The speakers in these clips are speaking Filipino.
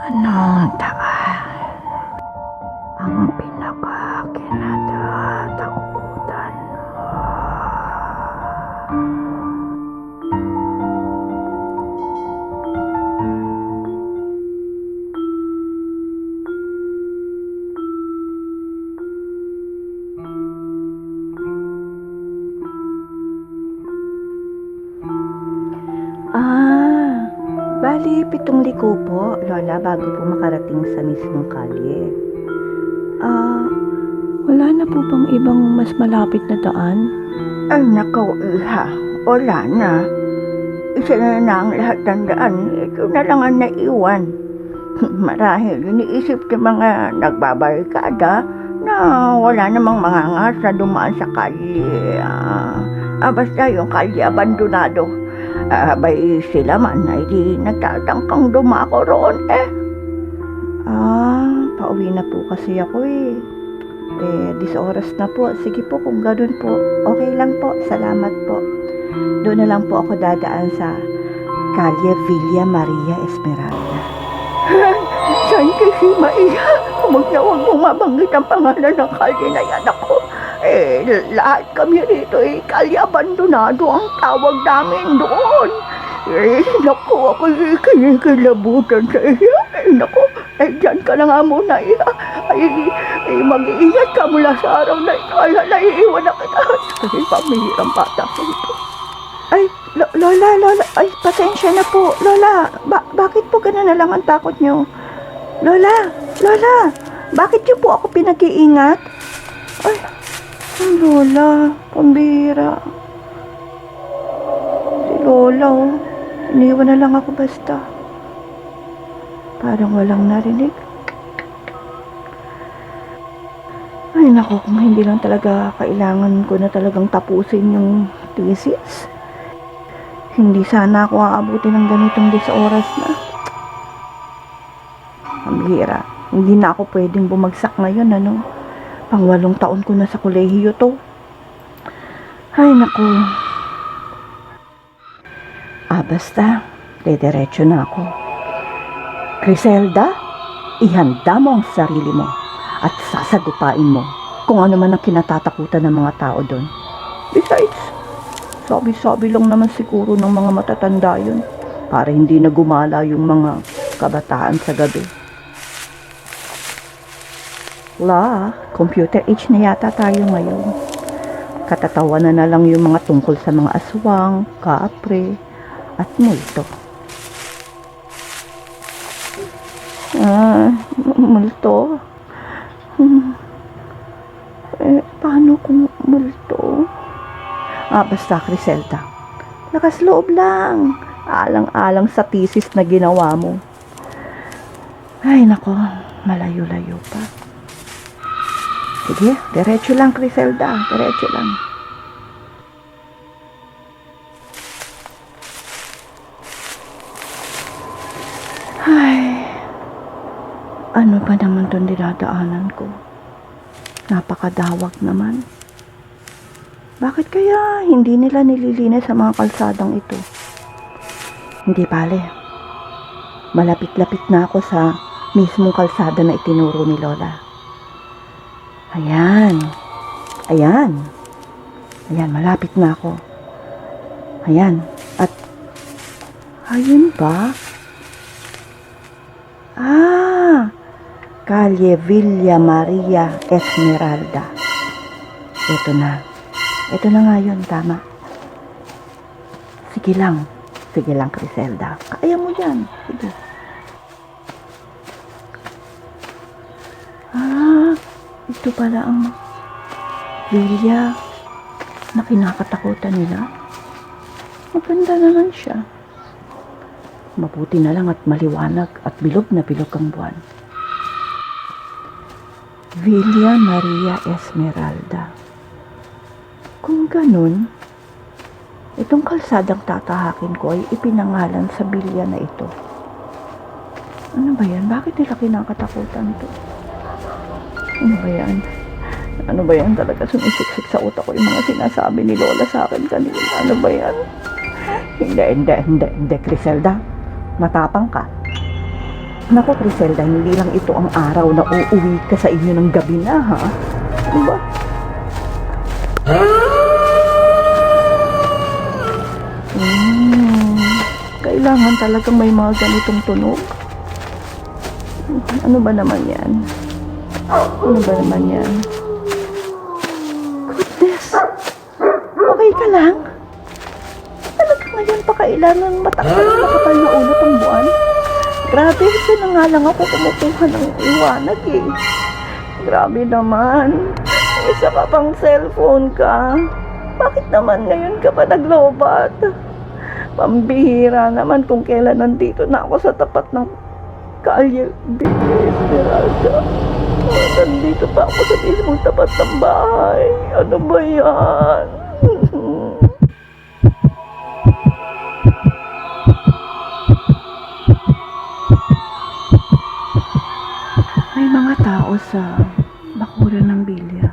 Anong daan ang pinakakinatatakutan mo? Bali 7 liko po, Lola, bago po makarating sa mismong kalye. Wala na po bang ibang mas malapit na daan? Ay nakaw, iha, wala na. Isa na ang lahat ng daan. Ito na lang ang naiwan. Marahil iniisip ng mga nagbabarikada na wala namang mga ngas na dumaan sa kalye. Basta yung kalye abandonado. Bay sila man ay di nagtatangkang dumako roon eh. Pauwi na po kasi ako eh. 10 oras na po. Sige po, kung ganun po, okay lang po. Salamat po. Doon na lang po ako dadaan sa Calle Villa Maria Esmeralda. Saan kasi maiha? Huwag mong mabanggit ang pangalan ng kalye na yan ako. Lahat kami rito kalye abandonado ang tawag namin doon. Naku, ako kinikilabutan sa iya. Naku, dyan ka na nga muna iya. Mag-iingat ka mula sa araw na ito. Naiiwan na kita. Pamihirang bata ko ito. Lola, pasensya na po. Lola, bakit po gano'n na lang ang takot nyo? Lola, bakit nyo po ako pinag-iingat? Lola, pambihira. Si Lola, iniwan na lang ako basta. Parang walang narinig. Ay naku, kung hindi lang talaga kailangan ko na talagang tapusin yung thesis. Hindi sana ako aabuti ng ganitong 10 oras na. Pambihira. Hindi na ako pwedeng bumagsak ngayon, ano? Pang 8 taon ko na sa kolehiyo to. Ay, naku. Basta, dediretso na ako. Criselda, ihanda mo ang sarili mo at sasagupain mo kung ano man ang kinatatakutan ng mga tao doon. Besides, sabi-sabi lang naman siguro ng mga matatanda yun para hindi na gumala yung mga kabataan sa gabi. Computer age na yata tayo ngayon. Katatawanan na lang yung mga tungkol sa mga aswang, kapre, at multo. Multo? Paano kung multo? Basta Criselda, lakas loob lang. Alang-alang sa thesis na ginawa mo. Ay nako, malayo-layo pa. Sige, diretso lang Criselda, diretso lang. Ay, ano ba naman itong dinadaanan ko? Napakadawak naman. Bakit kaya hindi nila nililinis sa mga kalsadang ito? Hindi bale. Malapit-lapit na ako sa mismong kalsada na itinuro ni Lola. Ayan, malapit na ako. Ayan, at ayun ba? Calle Villa Maria Esmeralda. Ito na nga yun, tama. Sige lang Criselda, kaya mo yan, sige. Ito pala ang villa na kinakatakutan nila. Maganda naman siya. Mabuti na lang at maliwanag at bilog na bilog ang buwan. Villa Maria Esmeralda. Kung ganun, itong kalsadang tatahakin ko ay ipinangalan sa villa na ito. Ano ba yan? Bakit nila kinakatakutan ito? Ano ba yan? Talaga sumisiksik sa utak ko yung mga sinasabi ni Lola sa akin kanina. Ano ba yan? Hindi, Criselda. Matapang ka. Naku, Criselda, hindi lang ito ang araw na uuwi ka sa inyo ng gabi na, ha? Diba? Kailangan talagang may mga ganitong tunog. Ano ba naman yan? Ano ba naman yan? Goodness! Okay ka lang? Talaga ngayon pa kailangan matakpan ng makapal na ulo ng buwan? Grabe, isa na nga lang ako kumukuha ng iwanag eh. Grabe naman. Isa ka pang cellphone ka. Bakit naman ngayon ka pa naglobat? Pambihira naman kung kailan nandito na ako sa tapat ng Kalye Esmeralda. Nandito pa ako sa mismong tapat ng bahay. Ano ba yan? May mga tao sa bakuran ng bilya.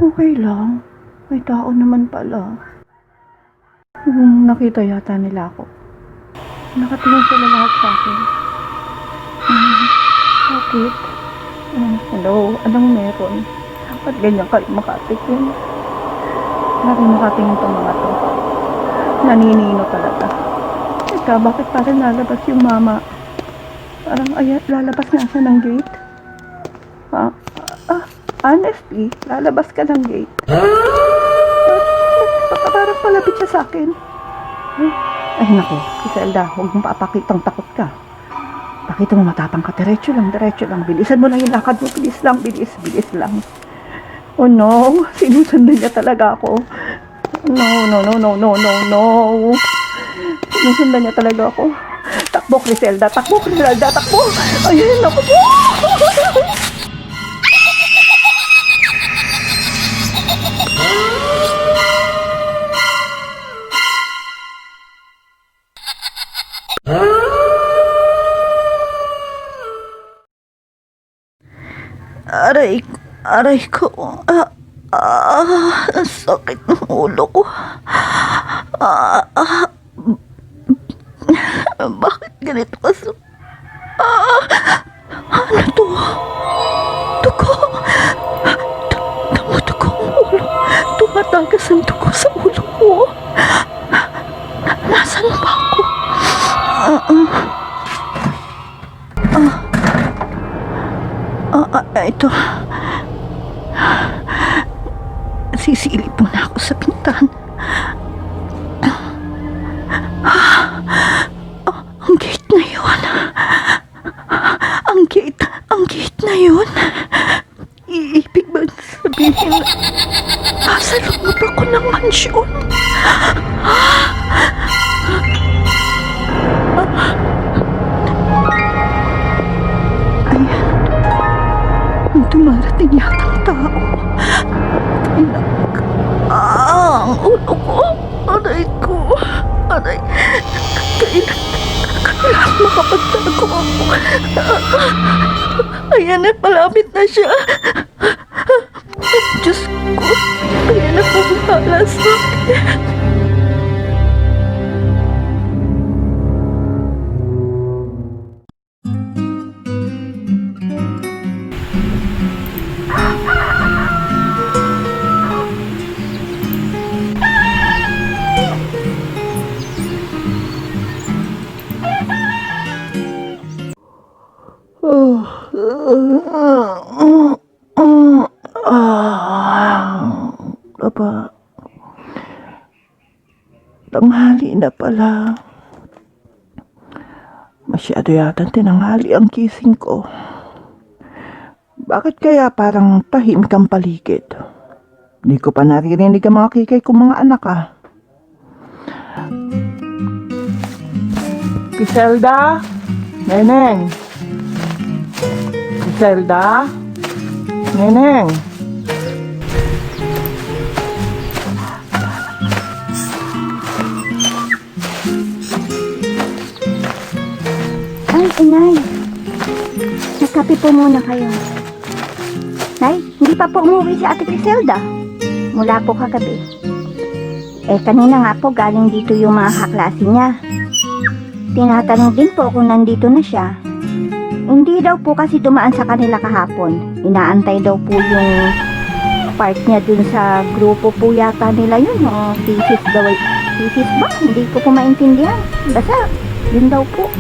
Okay lang. May tao naman pala. Nakita yata nila ako. Nakatingin sila lahat sa akin. Bakit? Hello? Anong meron? Ba't ganyan ka makatikin? Bakit makatingin tong mga to? Naninino talaga. Teka, bakit parang lalabas yung mama? Parang lalabas nga siya ng gate. Honestly, lalabas ka ng gate. Parang palapit siya sa akin. Ay nako, Criselda, huwag mong papakitang takot ka. Pakita mo matapang ka, diretso lang. Bilisan mo lang yung lakad mo, bilis lang. Oh no, sinusundan niya talaga ako. No. Sinusundan niya talaga ako. Takbo, Criselda, takbo. Ayun, naku po. Aray ko. Ang sakit ng ulo ko. Bakit ganito kasi? Ano to? Dugo. Tumutugo ang ulo. Tumatagas ang dugo sa ulo ko. Nasaan ba ako? Ito. Sisilip muna ako sa pintan. Ang gate na yun. Ang gate na yun. Iibig ba sabihin nasa loob ako ng mansyon? Dumarating yatang tao. Ang ulo ko. Aray. Kailangan makapagtago ako. Ayan na, malapit na siya. Diyos ko. Ayan na pagmala sa akin. Papa, tanghali na pala. Masyado yata tinanghali ang gising ko. Bakit kaya parang tahimik ang paligid? Hindi ko pa naririnig ang mga kikay kong mga anak Criselda? Neneng? Criselda? Neneng? Ay, inay. Nagkape po muna kayo. Nay, hindi pa po umuwi si Ate Criselda. Mula po kagabi. Kanina nga po galing dito yung mga kaklase niya. Tinatanong din po kung nandito na siya. Hindi daw po kasi dumaan sa kanila kahapon. Inaantay daw po yung part niya dun sa grupo po yata nila yun. Yung thesis daw. Thesis ba? Hindi ko po maintindihan. Basta, yun daw po.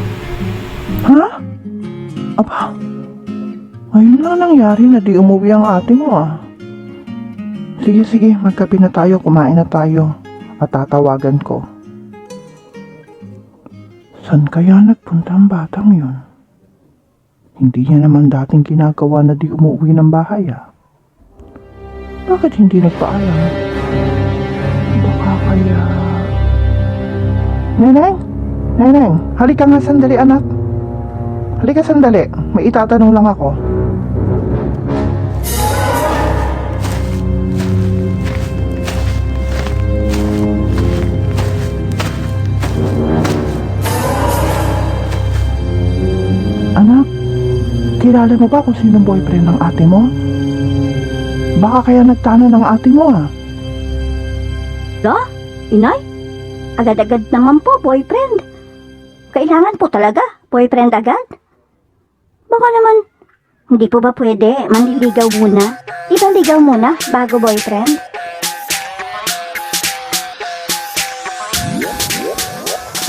Ha? Aba, ngayon lang nangyari na di umuwi ang ate mo ah. Sige, magkape na tayo, kumain na tayo. At tatawagan ko. San kaya nagpunta ang batang yun? Hindi niya naman dating ginagawa na di umuwi ng bahay ah. Bakit hindi nagpaalam? Baka kaya... Neneng, halika nga sandali anak. Halika sandali, may itatanong lang ako. Anak, kilala mo ba kung sinong boyfriend ng ate mo? Baka kaya nagtana ng ate mo ah. Inay? Agad-agad naman po, boyfriend. Kailangan po talaga, boyfriend agad? Baka naman, hindi po ba pwede manliligaw muna? Iba ligaw muna bago boyfriend?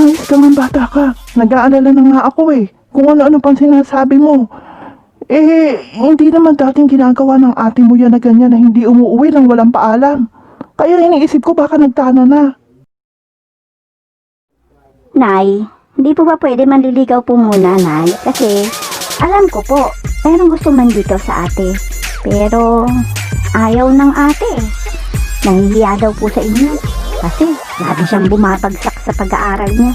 Ayos ka man bata ka. Nag-aalala na nga ako eh. Kung ano-ano pang sinasabi mo. Hindi naman dating ginagawa ng ate mo yan na ganyan na hindi umuwi nang walang paalam. Kaya iniisip ko baka nagtana na. Nay, hindi po ba pwede manliligaw po muna, Nay? Kasi, alam ko po, merong gusto manligaw sa ate. Pero, ayaw ng ate. Nahihiya daw po sa inyo. Kasi, lagi siyang bumabagsak sa pag-aaral niya.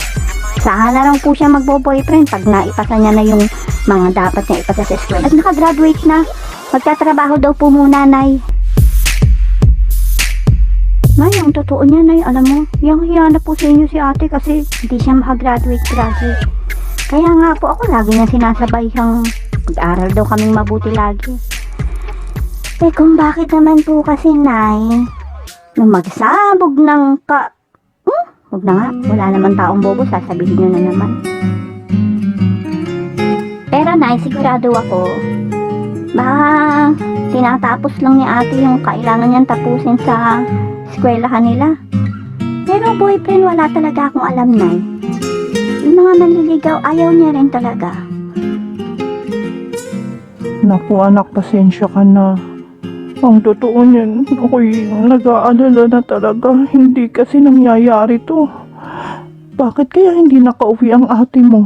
Saan na lang po siya magbo-boyfriend pag naipasa niya na yung mga dapat niya ipasa sa school. At nakagraduate na, magtatrabaho daw po muna, Nay. Nay, ang totoo niya, Nay, alam mo, yung hiya na po sa inyo si ate kasi hindi siya makagraduate. Kaya nga po ako lagi niya sinasabay siyang mag-aral daw kaming mabuti lagi. Kung bakit naman po kasi, Nay, nung magsabog ng huwag na nga, wala naman taong bobo, sasabihin niyo na naman. Pero Nay, sigurado ako, baka tinatapos lang ni ate yung kailangan niyang tapusin sa eskwelahan nila. Pero boyfriend, wala talaga akong alam, Nay. Yung mga manliligaw, ayaw niya rin talaga. Naku anak, pasensya ka na. Ang totoo niyan, ako'y nag-aalala na talaga. Hindi kasi nangyayari to. Bakit kaya hindi nakauwi ang ate mo?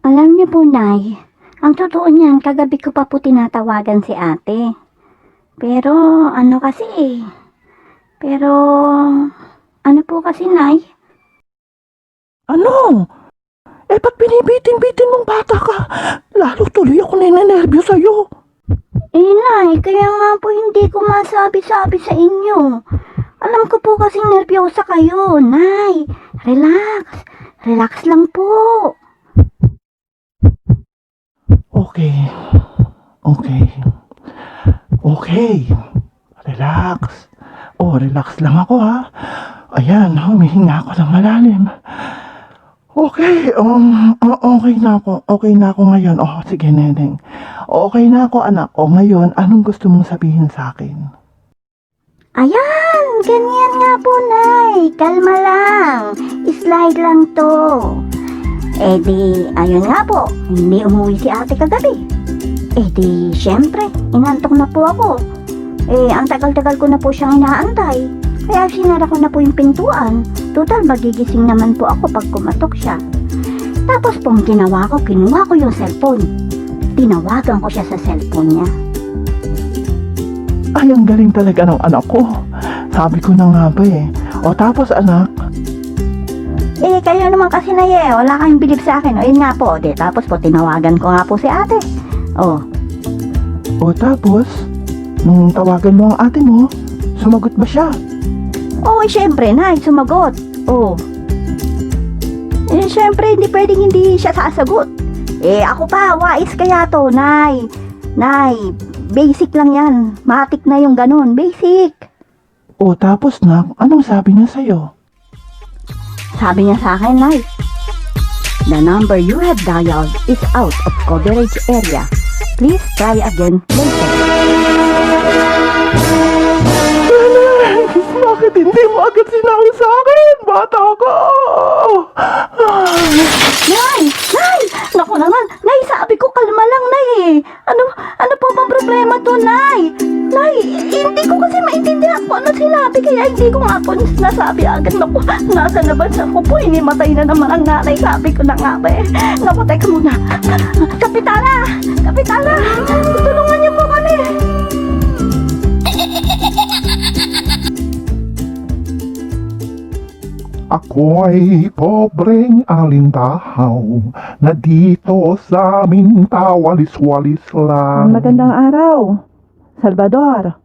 Alam niyo po, Nay, ang totoo niyan, kagabi ko pa po tinatawagan si ate. Pero, ano po kasi, Nay? Ano? Ba't binibitin-bitin mong bata ka? Lalo tuloy ako ninenervyo sa'yo. Nay, kaya nga po hindi ko masabi-sabi sa inyo. Alam ko po kasi nervyosa kayo, Nay. Relax lang po. Okay. Relax. Relax lang ako ha. Ayan, humihinga ako ng malalim. Okay, okay na ako. Okay na ako ngayon. Sige, Neneng. Okay na ako, anak. Ngayon, anong gusto mong sabihin sa akin? Ayan, ganyan nga po, Nay. Kalma lang. Slide lang to. Ayun nga po. Hindi umuwi si ate kagabi. Syempre, inantok na po ako. Ang tagal-tagal ko na po siyang inaantay. Kaya sinara ko na po yung pintuan. Total, magigising naman po ako pag kumatok siya. Tapos pong ginawa ko, kinuha ko yung cellphone. Tinawagan ko siya sa cellphone niya. Ay, ang galing talaga ng anak ko. Sabi ko na nga ba tapos anak? Kayo naman kasi wala kayong bilib sa akin. Yun nga po. Tapos po, tinawagan ko nga po si ate. Tapos, nung tawagan mo ang ate mo, sumagot ba siya? Syempre, Nay, sumagot. Syempre, hindi pwedeng hindi siya sasagot. Ako pa, wais kaya to, Nay. Nay, basic lang yan. Matik na yung ganun, basic. O tapos nak, anong sabi niya sa'yo? Sabi niya sa akin, Nay, the number you have dialed is out of coverage area. Please try again later. Bakit hindi mo agad sinabi sa akin? Bata ka! Nay! Nay! Naku naman! Nay, sabi ko kalma lang, Nay eh. Ano po bang problema to, Nay? Nay, hindi ko kasi maintindihan kung ano sinabi, kaya hindi ko nga po nasabi agad. Naku, nasa labas ako po, inimatay na naman ang nanay. Sabi ko na nga ba eh. Naku, teka muna. Kapitana! Kapitana! Tulungan niyo po kami! Ako ay pobreng alintahaw na dito sa amin tawalis-walis lang. Magandang araw, Salvador.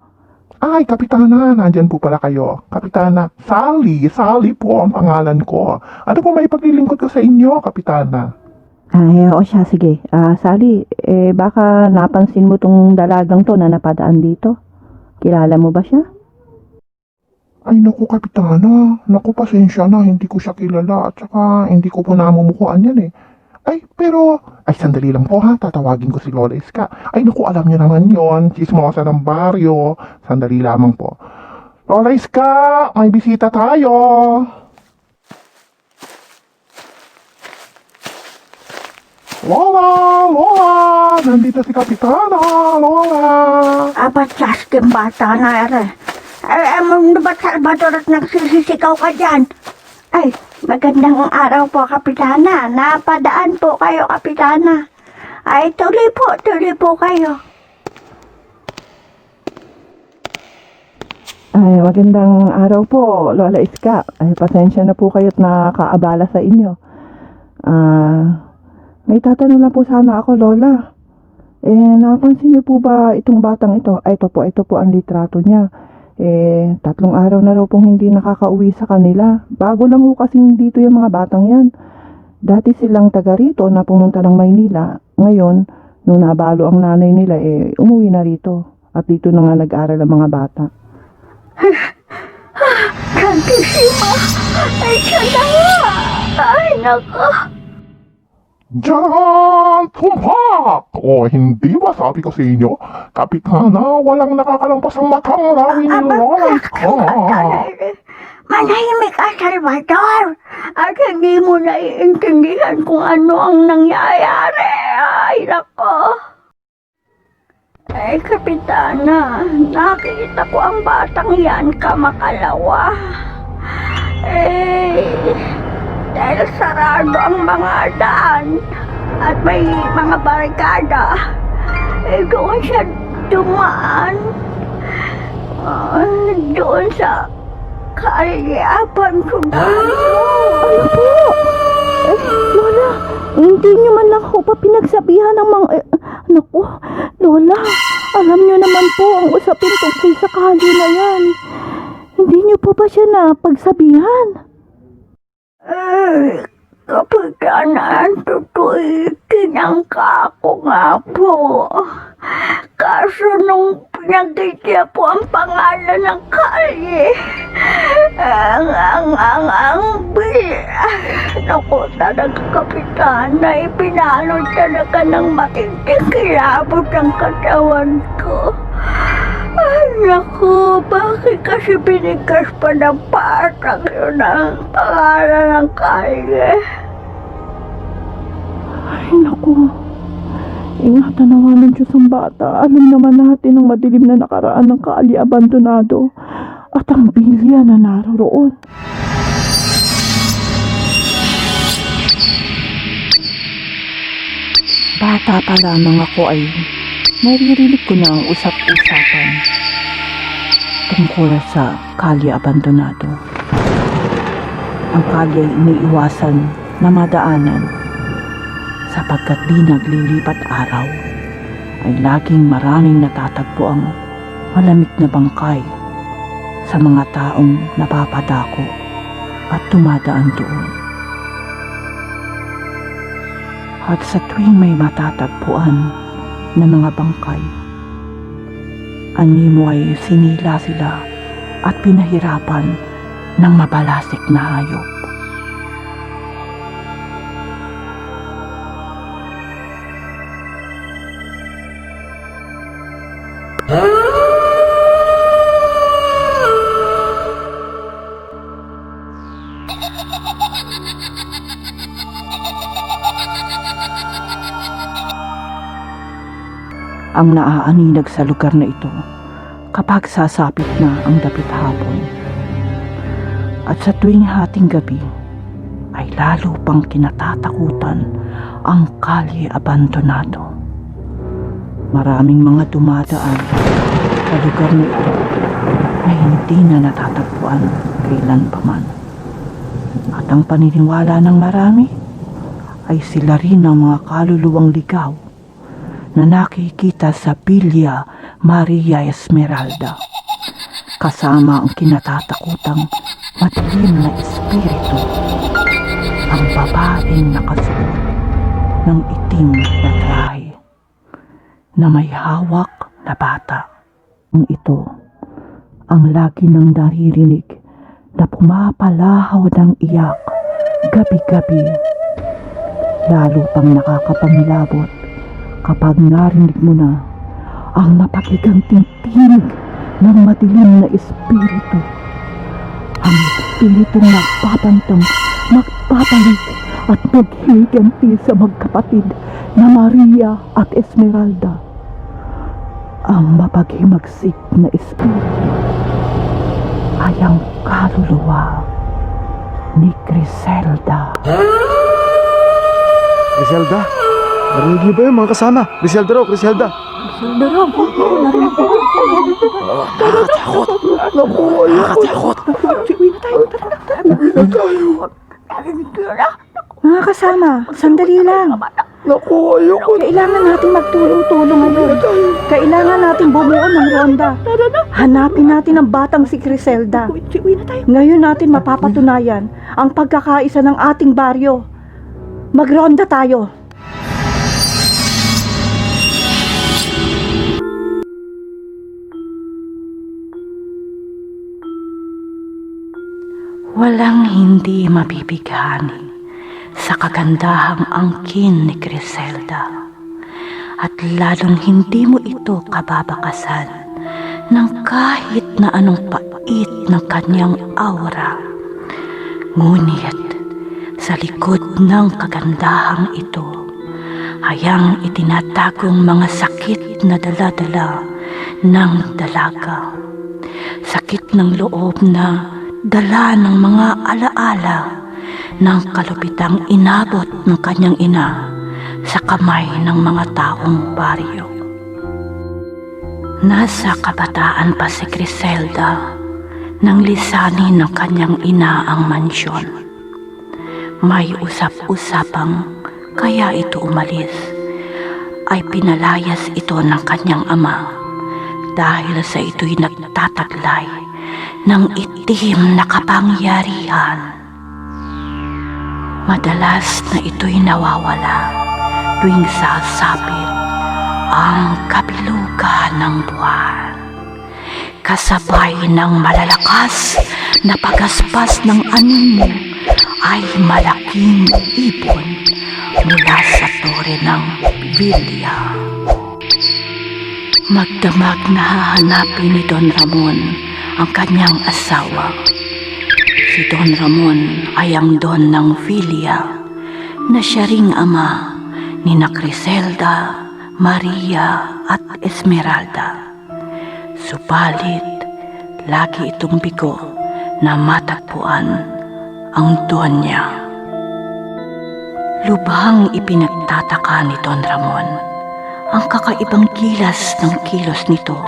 Ay, Kapitana, nandyan po pala kayo. Kapitana, Sally po ang pangalan ko. Ano po may paglilingkod ko sa inyo, Kapitana? O siya, sige. Sally, baka napansin mo tong dalagang to na napadaan dito. Kilala mo ba siya? Ay, naku, Kapitana. Naku, pasensya na, hindi ko siya kilala. At saka, hindi ko po namumukhaan yan eh. Ay, pero, sandali lang po ha, tatawagin ko si Lola Iska. Ay, naku, alam niyo naman yon, chismosa ng baryo. Sandali lamang po. Lola Iska, may bisita tayo. Lola, nandito si Kapitana, Lola. Apat saskim bata na ere. Ano ba Salvador at nagsisisigaw ka dyan? Ay, magandang araw po, Kapitana. Napadaan po kayo, Kapitana. Ay, tuloy po kayo. Ay, magandang araw po, Lola Iska. Ay, pasensya na po kayo't nakaabala sa inyo. May tatanong lang po sana ako, Lola. Napansin niyo po ba itong batang ito? Ay, ito po ang litrato niya. 3 araw na raw pong hindi nakakauwi sa kanila. Bago lang po kasing dito yung mga batang yan. Dati silang taga rito na pumunta ng Maynila. Ngayon, nung nabalo ang nanay nila, umuwi na rito. At dito na nga nag-aral ang mga bata. Santissima! Ay, siya na nga! Ay, nako! Diyan! Tumpak! O, hindi ba sabi ko sa inyo, Kapitana, walang nakakalampas ang matang lawin ng Lola Iska. Manahimik ka, Salvador! At hindi mo naiintindihan kung ano ang nangyayari. Ay, nako! Ay, Kapitana, nakita ko ang batang yan kamakalawa. Dahil sarado ang mga daan at may mga barikada, doon siya dumaan. Doon sa kalyapan ko tayo. Ano po? Lola, hindi niyo man lang ako pa pinagsabihan ng mga... Naku, Lola, alam niyo naman po ang usapin tungkol sa kalye na yan. Hindi niyo po ba siya na pagsabihan? Kapitana, kinangka ko nga po. Kaso nung pinagkita po ang pangalan ng kalye, ang naku talaga, Kapitana, ipinalot talaga ng matinding kilabot ang katawan ko. Ay, naku, bakit kasi binigas pa ng patang yun ang pangalan ng kalye? Ay, naku. Ingatan naman ng Diyos ang bata. Alam naman natin ang madilim na nakaraan ng kalye abandonado at ang bilya na naroroon. Bata pa lamang ako ay naririnig ko na ang usap-usapan tungkol sa kalye abandonado. Ang kalye ay iniiwasan na madaanan sapagkat di naglilipat araw ay laging maraming natatagpo ang malamig na bangkay sa mga taong napapadako at tumadaan doon. At sa tuwing may matatagpuan na mga bangkay, animo ay sinila sila at pinahirapan ng mabalasik na hayop. Ang naaaninag sa lugar na ito kapag sasapit na ang dapit hapon. At sa tuwing hating gabi ay lalo pang kinatatakutan ang kalye abandonado. Maraming mga dumadaan sa lugar na ito na hindi na natatagpuan kailanpaman. At ang paniniwala ng marami ay sila rin ang mga kaluluwang ligaw na nakikita sa Villa Maria Esmeralda, kasama ang kinatatakutang madilim na espiritu, ang babaeng nakasuot ng itim na trahe na may hawak na bata. Ang ito ang lagi nang naririnig na pumapalahaw ng iyak gabi-gabi, lalo pang nakakapangilabot kapag narinig mo na ang mapagiganting tinig ng madilim na espiritu. Ang espiritong nagbabantang magpapalik at maghiganti sa magkapatid na Maria at Esmeralda. Ang mapaghimagsik na espiritu ay ang kaluluwa ni Griselda. Griselda? Narinig niyo ba yun mga kasama? Griselda raw, Griselda. Nakakatakot. Naku, ayoko. Mga kasama, sandali lang. Naku, ayoko. Kailangan natin magtulong-tulong ngayon. Kailangan natin bumuo ng ronda. Hanapin natin ang batang si Griselda. Ngayon natin mapapatunayan ang pagkakaisa ng ating baryo. Magronda tayo. Walang hindi mabibighani sa kagandahang angkin ni Griselda, at lalong hindi mo ito kababakasan ng kahit na anong pait ng kanyang aura. Ngunit sa likod ng kagandahang ito ay ang itinatagong mga sakit na dala-dala ng dalaga. Sakit ng loob na dala ng mga alaala ng kalupitang inabot ng kanyang ina sa kamay ng mga taong baryo. Nasa kabataan pa si Griselda nang lisanin ng kanyang ina ang mansyon. May usap-usapang kaya ito umalis ay pinalayas ito ng kanyang ama dahil sa ito'y nagtataglay ng itim na kapangyarihan. Madalas na ito'y nawawala tuwing sasapit ang kabilugan ng buwan, kasabay ng malalakas na pagaspas ng anino ay malaking ibon mula sa tore ng Villa. Magdamag na hahanapin ni Don Ramon ang kanyang asawa. Si Don Ramon ay ang Don ng Villa na siya ring ama ni Griselda, Maria at Esmeralda. Subalit, lagi itong bigo na matagpuan ang Don niya. Lubhang ipinagtataka ni Don Ramon ang kakaibang gilas ng kilos nito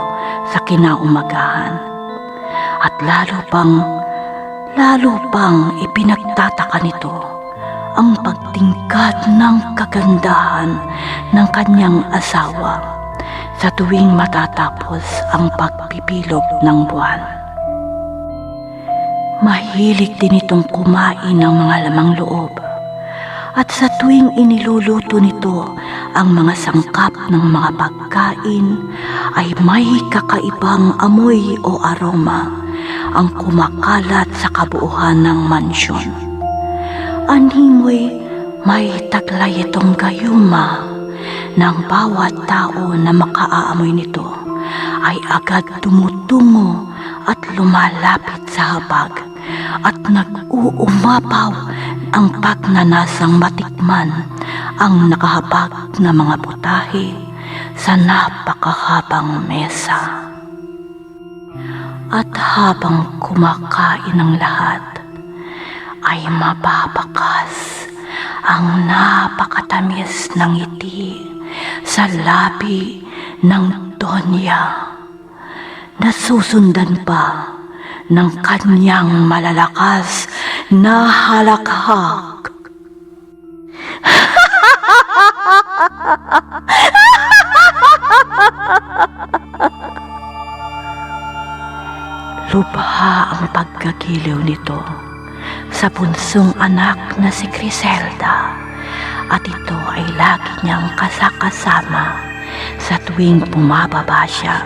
sa kinaumagahan. At lalo pang ipinagtataka nito ang pagtingkad ng kagandahan ng kanyang asawa sa tuwing matatapos ang pagpipilog ng buwan. Mahilig din itong kumain ng mga lamang loob At sa tuwing iniluluto nito ang mga sangkap ng mga pagkain ay may kakaibang amoy o aroma ang kumakalat sa kabuuan ng mansyon. Animoy may taglay itong gayuma ng bawat tao na makaamoy nito ay agad tumutungo at lumalapit sa habag at nag-uumapaw ang pagnanasang matikman ang nakahabag na mga putahe sa napakahabang mesa. At habang kumakain ang lahat, ay mababakas ang napakatamis ng ngiti sa labi ng Donya, nasusundan pa ng kanyang malalakas na halakhak. Lubha ang pagkagiliw nito sa bunsong anak na si Griselda, at ito ay lagi niyang kasakasama sa tuwing bumababa siya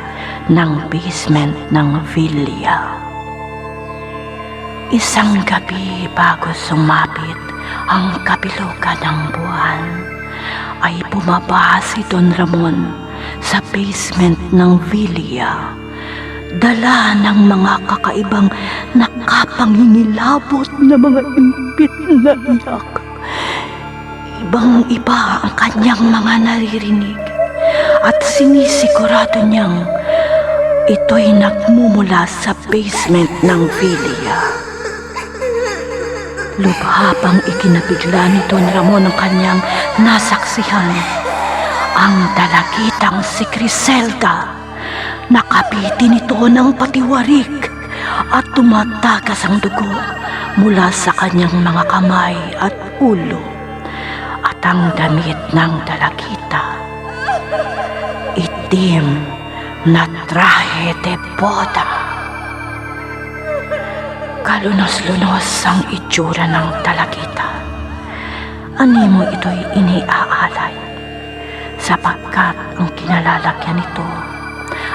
ng basement ng villa. Isang gabi bago sumapit ang kabilugan ng buwan, ay bumaba si Don Ramon sa basement ng villa, dala ng mga kakaibang nakapangingilabot na mga impit na iyak. Ibang-iba ang kanyang mga naririnig at sinisigurado niyang ito'y nagmumula sa basement ng villa. Lubha pang ikinabigla ni Don Ramon ang kanyang nasaksihan. Ang dalagitang si Griselda, nakabitin ito ng patiwarik at tumatagas ang dugo mula sa kanyang mga kamay at ulo. At ang damit ng dalagita, itim na trahe de boda. Kalunos-lunos ang itsura ng dalagita. Animo ito'y iniaalay, sapagkat ang kinalalagyan nito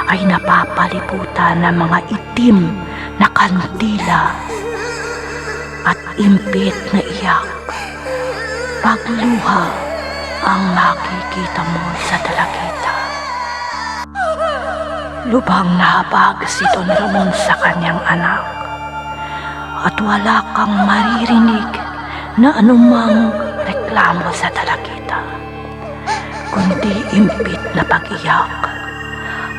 ay napapalibutan ng mga itim na kandila at impit na iyak. Pagluha ang makikita mo sa dalagita. Lubhang nahabag si Don Ramon sa kanyang anak, at wala kang maririnig na anumang reklamo sa dalagita, kundi impit na pag-iyak,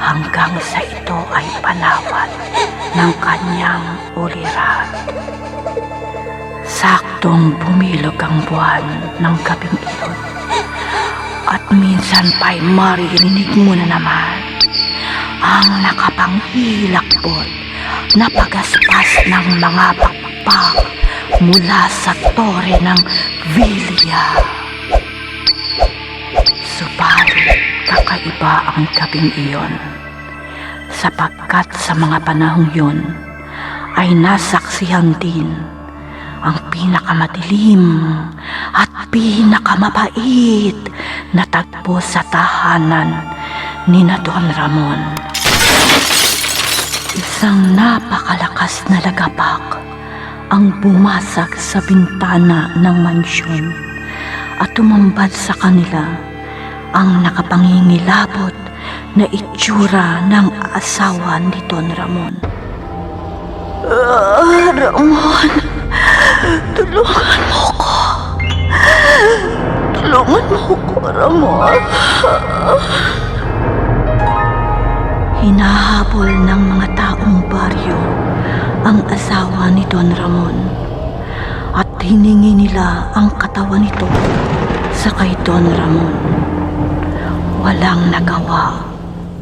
hanggang sa ito ay panawan ng kanyang ulirat. Saktong bumilog ang buwan ng gabing iyon, at minsan pa'y maririnig mo na naman ang nakapangilakbot na pagaspas ng mga pakpak mula sa tore ng villa. Subalit kakaiba ang gabing iyon, sapagkat sa mga panahong yun ay nasaksihan din ang pinakamadilim at pinakamabait na tagpo sa tahanan ni Don Ramon. Isang napakalakas na lagapak ang bumasag sa bintana ng mansyon, at tumambad sa kanila ang nakapangingilabot na itsura ng asawa ni Don Ramon. Ramon, tulungan mo ko. Tulungan mo ko, Ramon. Hinahabol ng mga taong baryo ang asawa ni Don Ramon, at hiningi nila ang katawan nito sa kay Don Ramon. Walang nagawa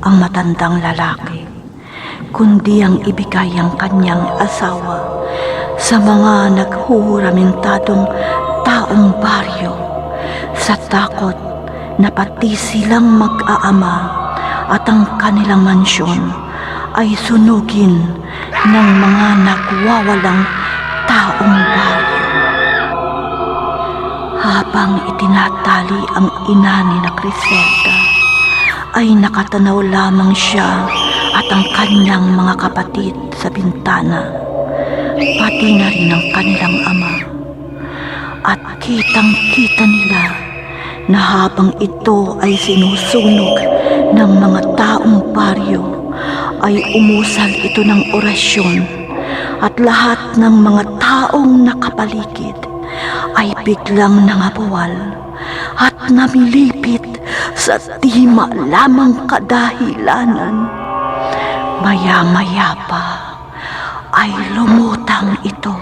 ang matandang lalaki, kundi ang ibigay ang kanyang asawa sa mga naghuhuramentadong taong baryo, sa takot na pati silang mag-aama at ang kanilang mansyon ay sunugin ng mga nagwawalang taong baryo. Habang itinatali ang ina ni na Griselda, ay nakatanaw lamang siya at ang kanyang mga kapatid sa bintana, pati na rin ang kanilang ama. At kitang-kita nila na habang ito ay sinusunog ng mga taong baryo, ay umusal ito ng orasyon at lahat ng mga taong nakapaligid ay biglang nangabuwal at namilipit sa di maalamang kadahilanan. Maya-maya pa ay lumutang ito,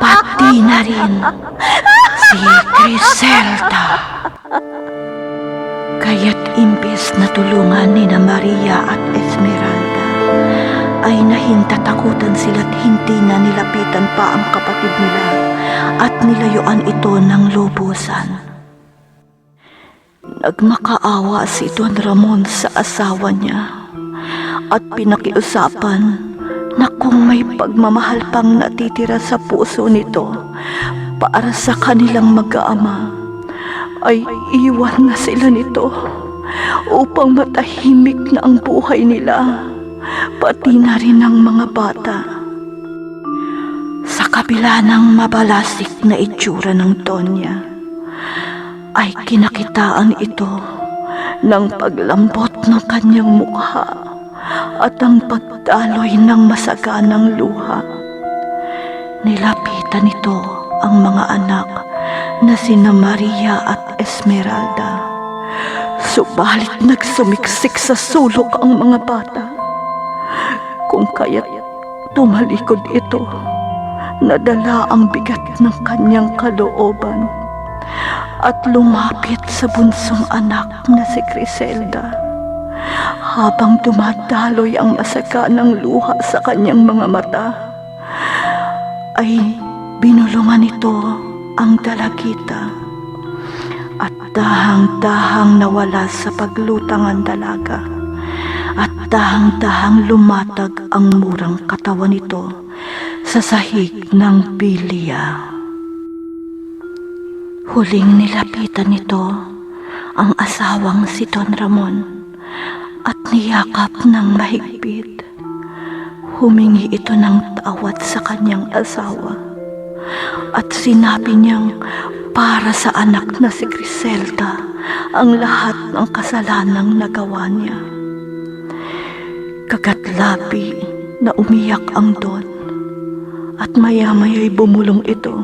pati na rin si Griselda. Kaya't imbes na tulungan ni na Maria at Esmeralda, ay nahintatakutan sila't hindi na nilapitan pa ang kapatid nila at nilayuan ito ng lubusan. Nagmakaawa si Don Ramon sa asawa niya at pinakiusapan na kung may pagmamahal pang natitira sa puso nito para sa kanilang mag-aama, ay iwan na sila nito upang matahimik na ang buhay nila, pati na rin ang mga bata. Sa kabila ng mabalasik na itsura ng Donya, ay kinakitaan ito ng paglambot ng kanyang mukha at ang pagdaloy ng masaganang luha. Nilapitan nito ang mga anak na sina Maria at Esmeralda, subalit nagsumiksik sa sulok ang mga bata. Kung kaya't tumalikod ito, nadala ang bigat ng kanyang kalooban at lumapit sa bunsong anak na si Griselda. Habang dumadaloy ang masaganang luha sa kanyang mga mata, ay binulungan nito ang dalagita at dahang-dahang nawala sa paglutang ang dalaga at dahang-dahang lumatag ang murang katawan nito sa sahig ng bilya. Huling nilapitan nito ang asawang si Don Ramon at niyakap ng mahigpit. Humingi ito ng tawad sa kanyang asawa at sinabi niyang para sa anak na si Griselda ang lahat ng kasalanang nagawa niya. Kagatlabi na umiyak ang Don at maya-maya'y bumulong ito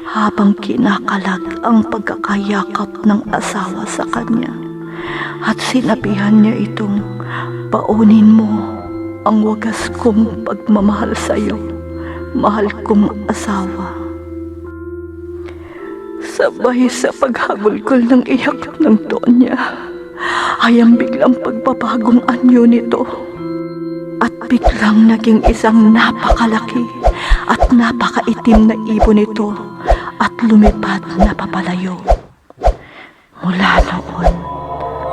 habang kinakalag ang pagkakayakap ng asawa sa kanya at sinabihan niya itong paunin mo ang wagas kong pagmamahal sa iyo, mahal kong asawa. Sabay sa paghagulgol ng iyak ng Donya, ay ang biglang pagbabagong anyo nito at biglang naging isang napakalaki at napakaitim na ibon nito at lumipad na papalayo. Mula noon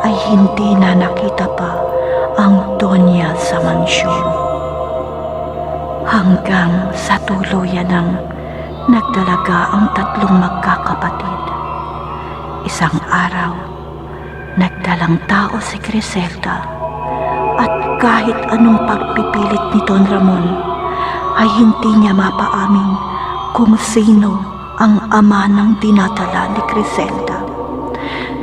ay hindi na nakita pa ang Donya sa mansyon. Hanggang sa tuluyan ng nagdalaga ang tatlong magkakapatid. Isang araw, nagdalang tao si Griselda at kahit anong pagpipilit ni Don Ramon ay hindi niya mapaamin kung sino ang ama ng dinadala ni Griselda,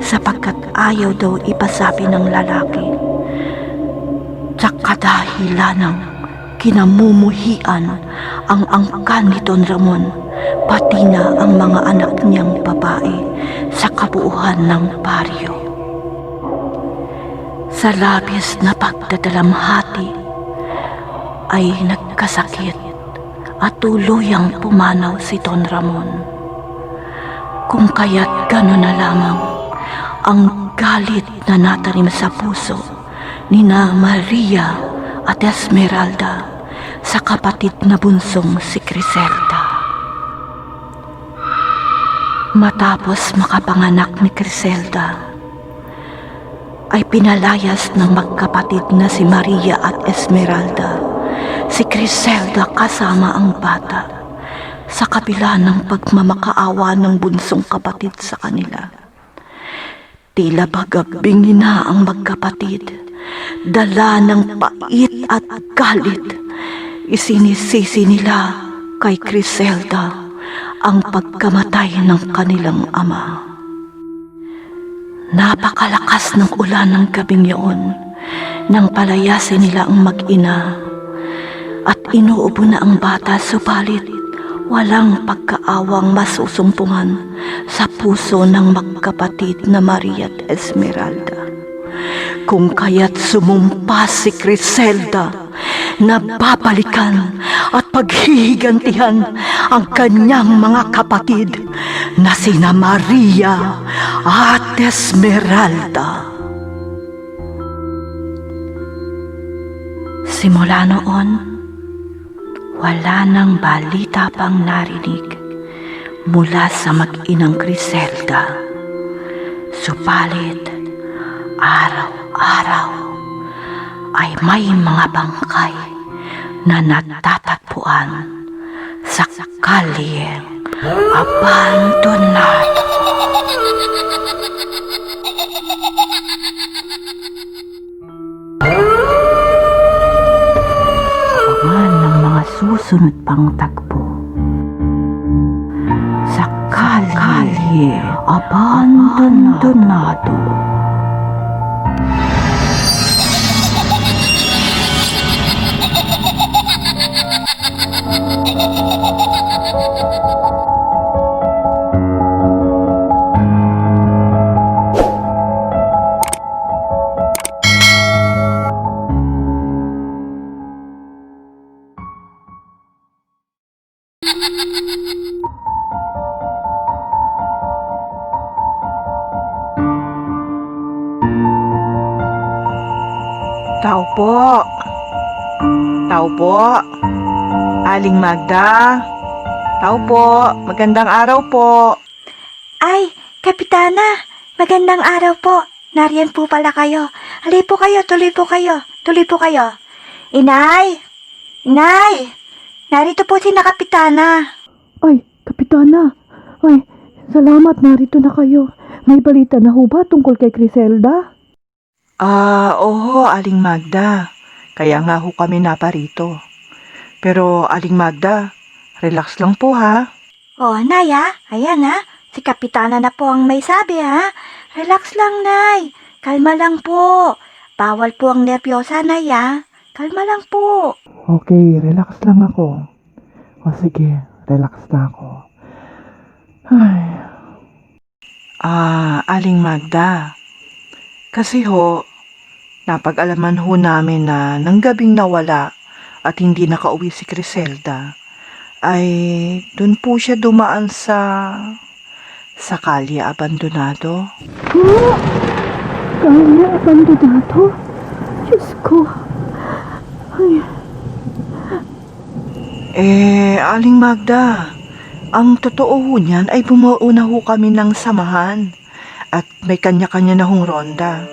sapagkat ayaw daw ipasabi ng lalaki. Sa kadahilanang kinamumuhian ang angkan ni Don Ramon, pati na ang mga anak niyang babae sa kabuuan ng baryo. Sa labis na pagdadalamhati ay nagkasakit at tuluyang pumanaw si Don Ramon. Kung kaya't gano'n na lamang ang galit na natanim sa puso ni na Maria at Esmeralda sa kapatid na bunsong si Griselda. Matapos makapanganak ni Griselda, ay pinalayas ng magkapatid na si Maria at Esmeralda si Griselda kasama ang bata sa kabila ng pagmamakaawa ng bunsong kapatid sa kanila. Tila bagabing na ang magkapatid, dala ng pait at galit. Isinisisi nila kay Criselda ang pagkamatay ng kanilang ama. Napakalakas ng ulan ng gabing yun nang palayasin nila ang mag-ina at inuubo na ang bata, subalit walang pagkaawang masusumpungan sa puso ng magkapatid na Maria at Esmeralda. Kung kaya't sumumpa si Criselda na babalikan at paghihigantihan ang kanyang mga kapatid na sina Maria at Esmeralda. Simula noon, wala nang balita pang narinig mula sa mag-inang Criselda. Subalit, araw-araw ay may mga bangkay na natatagpuan sa kalyeng abandonado. Abangan ng mga susunod pang tagpo sa kalye abandonado. Tao po. Tao po. Aling Magda. Tao po. Magandang araw po. Ay, Kapitana, magandang araw po. Nariyan po pala kayo. Halay po kayo, tuloy po kayo. Tuloy po kayo. Inay! Inay! Narito po si na Kapitana. Ay, Kapitana. Ay, salamat, narito na kayo. May balita na ho ba tungkol kay Criselda? Oo, Aling Magda. Kaya nga ho kami naparito. Pero, Aling Magda, relax lang po ha. Oh, Nay ha? Ayan ha. Si Kapitana na po ang may sabi ha. Relax lang, Nay. Kalma lang po. Bawal po ang nervyosa, Nay ha. Kalma lang po. Okay, relax lang ako. O sige, relax na ako. Ay, Aling Magda. Kasi ho, napag-alaman ho namin na nang gabing nawala at hindi nakauwi si Criselda, ay dun po siya dumaan sa kalye abandonado. Kalye abandonado? Diyos ko. Ay, Aling Magda, ang totoo ho niyan ay bumuo na ho kami ng samahan at may kanya-kanya na hong ronda.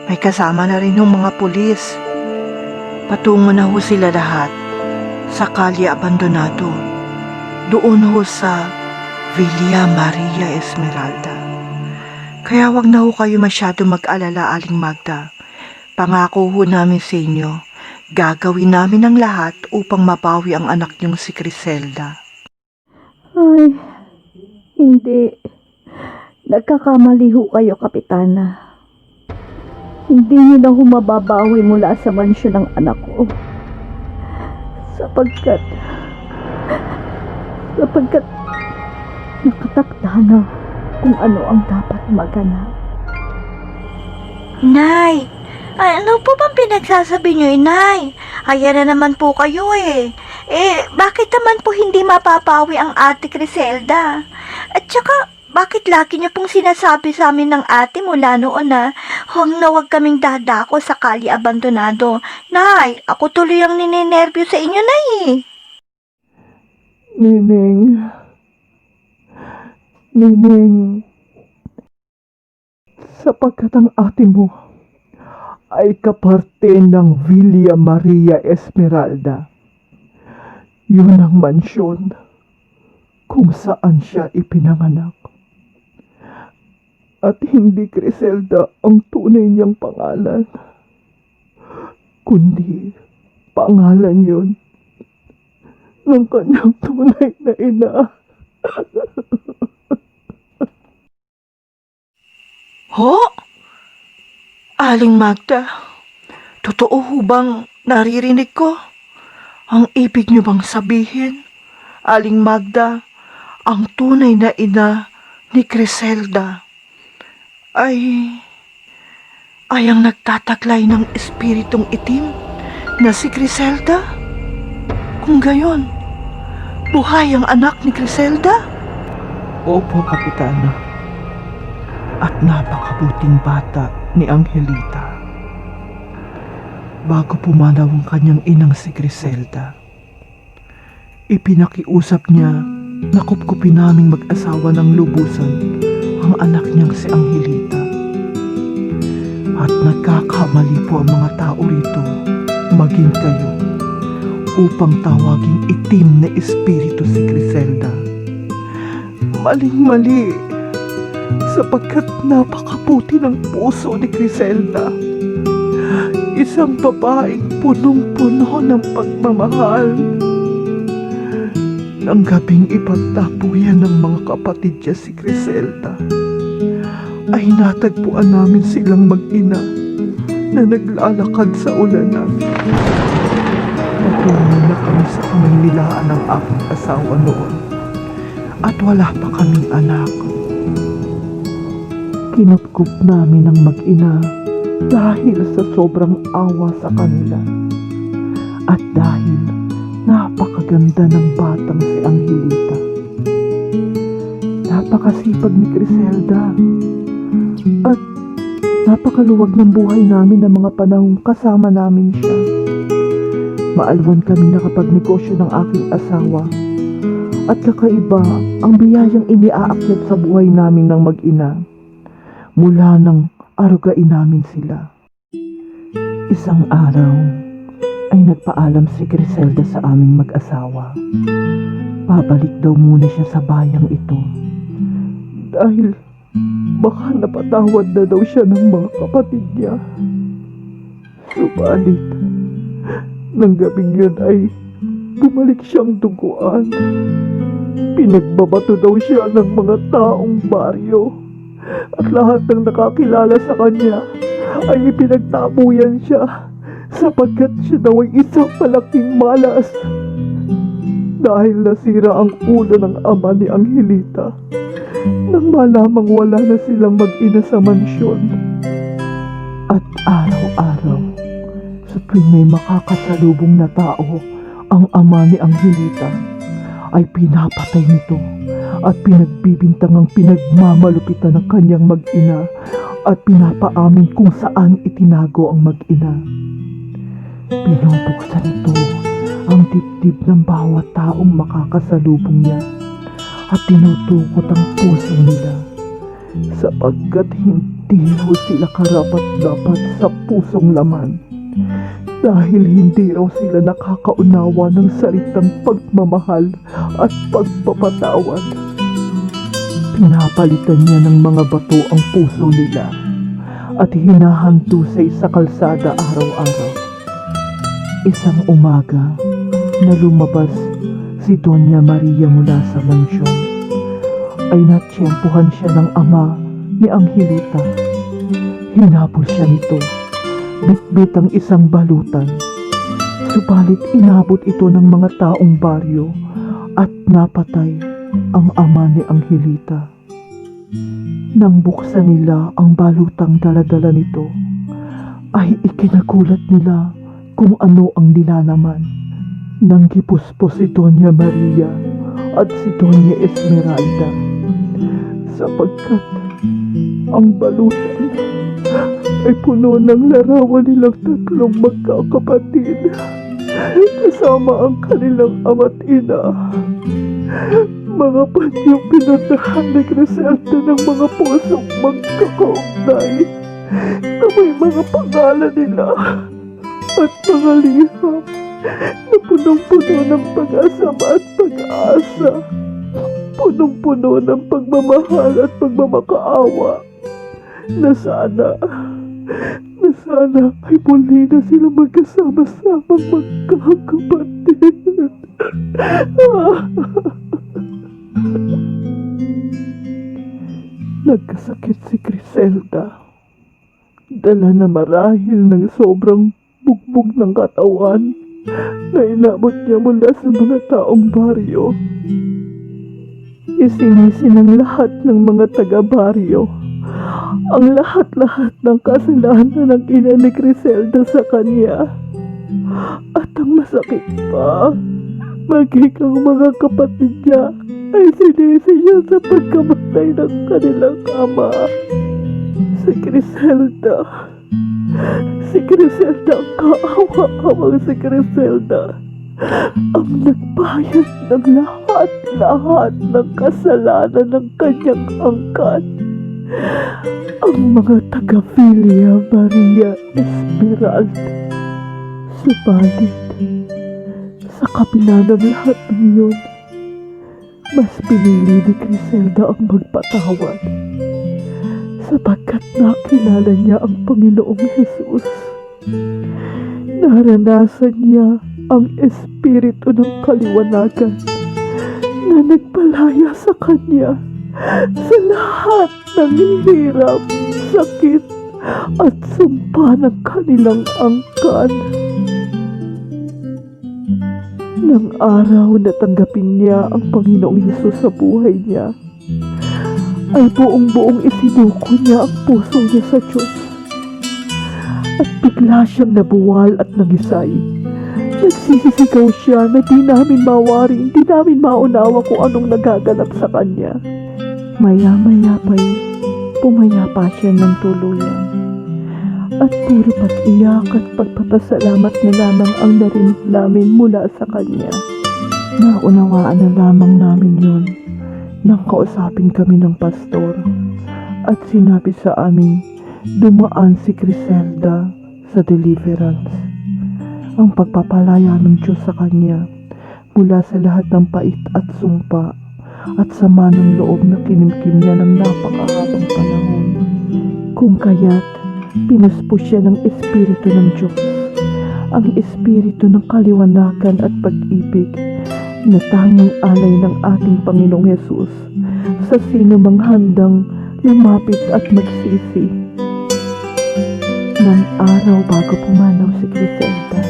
May kasama na rin hong mga pulis. Patungo na ho sila lahat sa kalye abandonado. Doon ho sa Villa Maria Esmeralda. Kaya wag na ho kayo masyado mag-alala, Aling Magda. Pangako ho namin sa inyo, gagawin namin ang lahat upang mabawi ang anak niyong si Criselda. ay, hindi. Nagkakamali ho kayo, Kapitana. Hindi niyo na ho mababawi mula sa mansyon ng anak ko. Sapagkat nakatakda na kung ano ang dapat maganap. Nay! Ano po bang pinagsasabi niyo, Inay? Ayan na naman po kayo eh. Bakit naman po hindi mapapawi ang ate Criselda? At saka, bakit lagi niyo pong sinasabi sa amin ng ate mula noon na huwag kaming dadako sa kalye abandonado? Nay, ako tuloy ang ninenervyo sa inyo, Nay eh. Nining, sapagkat ang ate mo ay kaparte ng Villa Maria Esmeralda. Yun ang mansyon kung saan siya ipinanganak. At hindi Griselda ang tunay niyang pangalan, kundi pangalan yun ng kanyang tunay na ina. Ho? Aling Magda, totoo ho bang naririnig ko? Ang ibig niyo bang sabihin, Aling Magda, ang tunay na ina ni Griselda ay ang nagtataglay ng espiritong itim na si Griselda? Kung gayon, buhay ang anak ni Griselda? Opo, Kapitana. At napakabuting bata ni Angelita. Bago pumanaw ang kanyang inang si Griselda, ipinakiusap niya na kupkupin naming mag-asawa ng lubusan ang anak niyang si Angelita. At nagkakamali po ang mga tao rito, maging kayo, upang tawaging itim na espiritu si Griselda. Maling-mali, sapagkat napakabuti ng puso ni Griselda. Isang babaeng punong-puno ng pagmamahal. Nang gabing ipagtapuyan ng mga kapatid niya si Griselda, ay natagpuan namin silang mag-ina na naglalakad sa ulanan. Patungo na kami sa Kamaynilaan ng aking asawa noon at wala pa kaming anak. Kinupkup namin ang mag-ina dahil sa sobrang awa sa kanila at dahil napakaganda ng batang si Angelita. Napakasipag ni Griselda at napakaluwag ng buhay namin ng mga panahong kasama namin siya. Maalwan kami nakapagnegosyo ng aking asawa at kakaiba ang biyayang iniaakyat sa buhay namin ng mag-ina mula nang arugain namin sila. Isang araw ay nagpaalam si Griselda sa aming mag-asawa. Pabalik daw muna siya sa bayang ito dahil baka napatawad na daw siya ng mga kapatid niya. Subalit, nang gabing yun ay bumalik siyang duguan. Pinagbabato daw siya ng mga taong baryo at lahat ng nakakilala sa kanya ay ipinagtabuyan siya sapagkat siya daw ay isang malaking malas. Dahil nasira ang ulo ng ama ni Angelita nang malamang wala na silang mag-ina sa mansyon. At araw-araw, sa tuwing may makakasalubong na tao ang ama ni Angelita, ay pinapatay nito at pinagbibintangang pinagmamalupitan ng kanyang mag-ina at pinapaamin kung saan itinago ang mag-ina. Pinubuksan nito ang dibdib ng bawat taong makakasalubong niya at tinutukot ang puso nila sapagkat hindi raw sila karapat-dapat sa pusong laman dahil hindi raw sila nakakaunawa ng salitang pagmamahal at pagpapatawad. Pinapalitan niya ng mga bato ang puso nila at hinahandusay sa kalsada araw-araw. Isang umaga na lumabas si Doña Maria mula sa mansyon, ay natsyempuhan siya ng ama ni Angelita. Hinabol siya nito, bitbit ang isang balutan. Subalit inabot ito ng mga taong baryo at napatay ang ama ni Angelita. Nang buksan nila ang balutang daladala nito, ay ikinagulat nila kung ano ang nilalaman. Nang gipuspos si Doña Maria at si Doña Esmeralda sapagkat ang balutan ay puno ng larawan nilang tatlong magkakapatid kasama ang kanilang ama't ina. Mga panyong pinuntahan ni Griselda ng mga pusong magkakaugnay na may mga pangalan nila at mga liham na punong-puno ng pag-asa at pag-asa. punong-puno ng pagmamahal at pagmamakaawa na sana ay muli na sila magkasama-samang magkakapatid. Nagkasakit si Criselda. Dala na marahil ng sobrang bugbog ng katawan na inabot niya mula sa mga taong baryo. Isinisi ng lahat ng mga taga-baryo ang lahat-lahat ng kasalanan ng ina ni Criselda sa kanya. At ang masakit pa, maging ang mga kapatid niya ay sinisi siya sa pagkamatay ng kanilang ama. Si Criselda, ang kaawa-awang si Criselda, ang nagbayad ng lahat ng kasalanan ng kanyang angkan. Ang mga taga-Villa Maria Esmeralda. Subalit, sa kabila ng lahat ng iyon, mas pinili ni Criselda ang magpatawad sapagkat nakilala niya ang Panginoong Jesus. Naranasan niya ang espiritu ng kaliwanagan na nagpalaya sa kanya sa lahat ng hirap, sakit at sumpa ng kanilang angkan. Nang araw na tanggapin niya ang Panginoong Hesus sa buhay niya, ay buong-buong isinuko niya ang puso niya sa Diyos. At bigla siyang nabuwal at nangisay. Nagsisisigaw siya na di namin mawari, di namin maunawa kung anong nagaganap sa kanya. Maya-maya pa'y pumayapa siya ng tuluyan. At puro pag-iyak at pagpapasalamat na lamang ang narinig namin mula sa kanya. Naunawaan na lamang namin yun nang kausapin kami ng pastor at sinabi sa amin dumaan si Criselda sa deliverance. Ang pagpapalaya ng Diyos sa kanya mula sa lahat ng pait at sumpa at sama ng loob na kinimkim niya ng napakahabang panahon. Kung kaya't pinuspo siya ng Espiritu ng Diyos, ang Espiritu ng kaliwanagan at pag-ibig na tanging alay ng ating Panginoong Hesus sa sino mang handang lumapit at magsisi. Nang araw bago pumanaw si Criselda,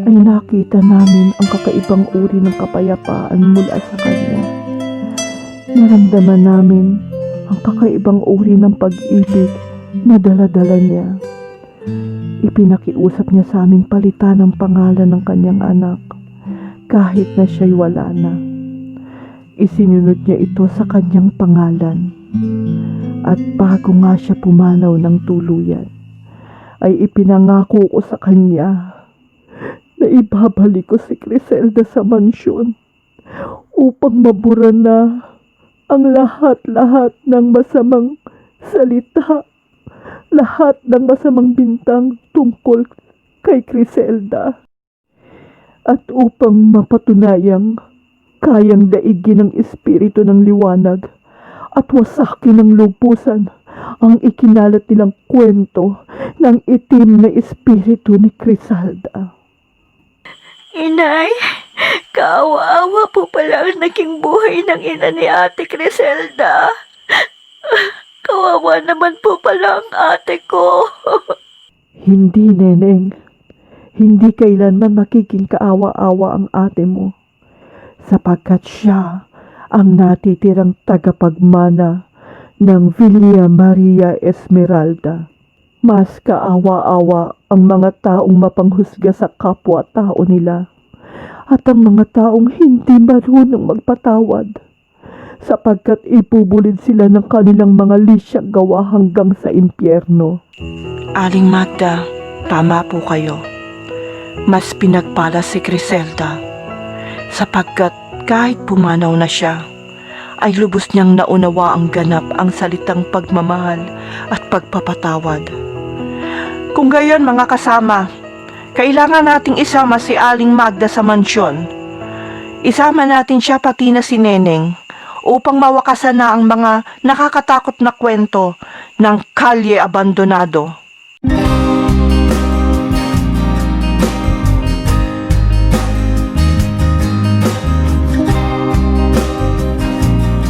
ay nakita namin ang kakaibang uri ng kapayapaan mula sa kanya. Naramdaman namin ang kakaibang uri ng pag-ibig na dala-dala niya. Ipinakiusap niya sa aming palitan ang pangalan ng kanyang anak kahit na siya'y wala na. Isinunod niya ito sa kanyang pangalan. At bago nga siya pumanaw ng tuluyan, ay ipinangako ko sa kanya na ibabalik ko si Criselda sa mansyon upang mabura na ang lahat-lahat ng masamang salita, lahat ng masamang bintang tungkol kay Criselda. At upang mapatunayang kayang daigin ng espiritu ng liwanag at wasakin ng lubusan ang ikinalat nilang kwento ng itim na espiritu ni Criselda. Inay, kaawa-awa po pala ang naging buhay ng ina ni Ate Criselda. Kawawa naman po pala ang ate ko. Hindi, Neneng. Hindi kailanman makiging kaawa-awa ang ate mo, sapagkat siya ang natitirang tagapagmana ng Villa Maria Esmeralda. Mas kaawa-awa ang mga taong mapanghusga sa kapwa-tao nila at ang mga taong hindi marunong magpatawad, sapagkat ibubulid sila ng kanilang mga lisyang gawa hanggang sa impyerno. Aling Magda, tama po kayo. Mas pinagpala si Criselda sapagkat kahit pumanaw na siya, ay lubos niyang naunawa ang ganap ang salitang pagmamahal at pagpapatawad. Kung gayon mga kasama, kailangan nating isama si Aling Magda sa mansyon. Isama natin siya pati na si Neneng upang mawakasan na ang mga nakakatakot na kwento ng Kalye Abandonado.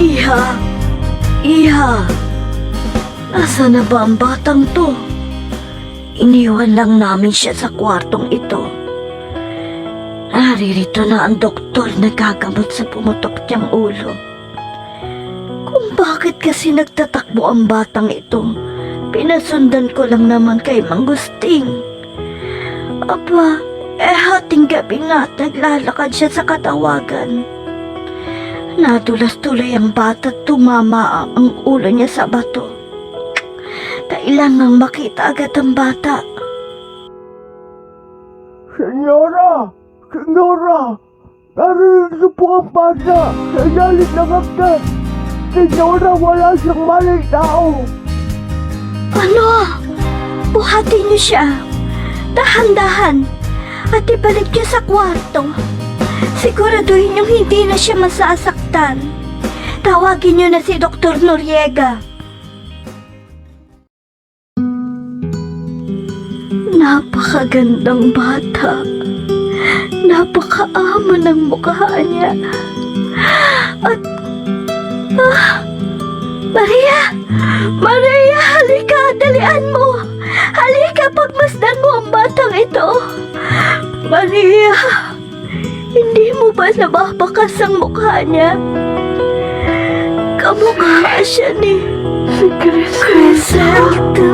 Iha! Iha! Asa na ba ang batang to? Iniwan lang namin siya sa kwartong ito. Naririto na ang doktor na gagamot sa pumutok niyang ulo. Kung bakit kasi nagtatakbo ang batang ito, pinasundan ko lang naman kay Mangusting. Aba, hating gabi nga naglalakad siya sa katawagan. Nadulas tuloy ang bata at tumama ang ulo niya sa bato. Kailangang makita agad ang bata. Senyora! Senyora! Narinig po ang bata sa ilalim ng hagdan. Senyora, wala siyang malay tao. Ano? Buhatin niyo siya. Dahan-dahan. At ibalik niyo sa kwarto. Siguraduhin niyong hindi na siya masasaktan. Tawagin niyo na si Dr. Noriega. Napakagandang bata. Napakaamo ng mukha niya. At... Maria! Maria, halika! Dalian mo! Halika, pagmasdan mo ang batang ito! Maria! Hindi mo ba nababakas ang mukha niya? Kamukha siya ni... Si Griselda!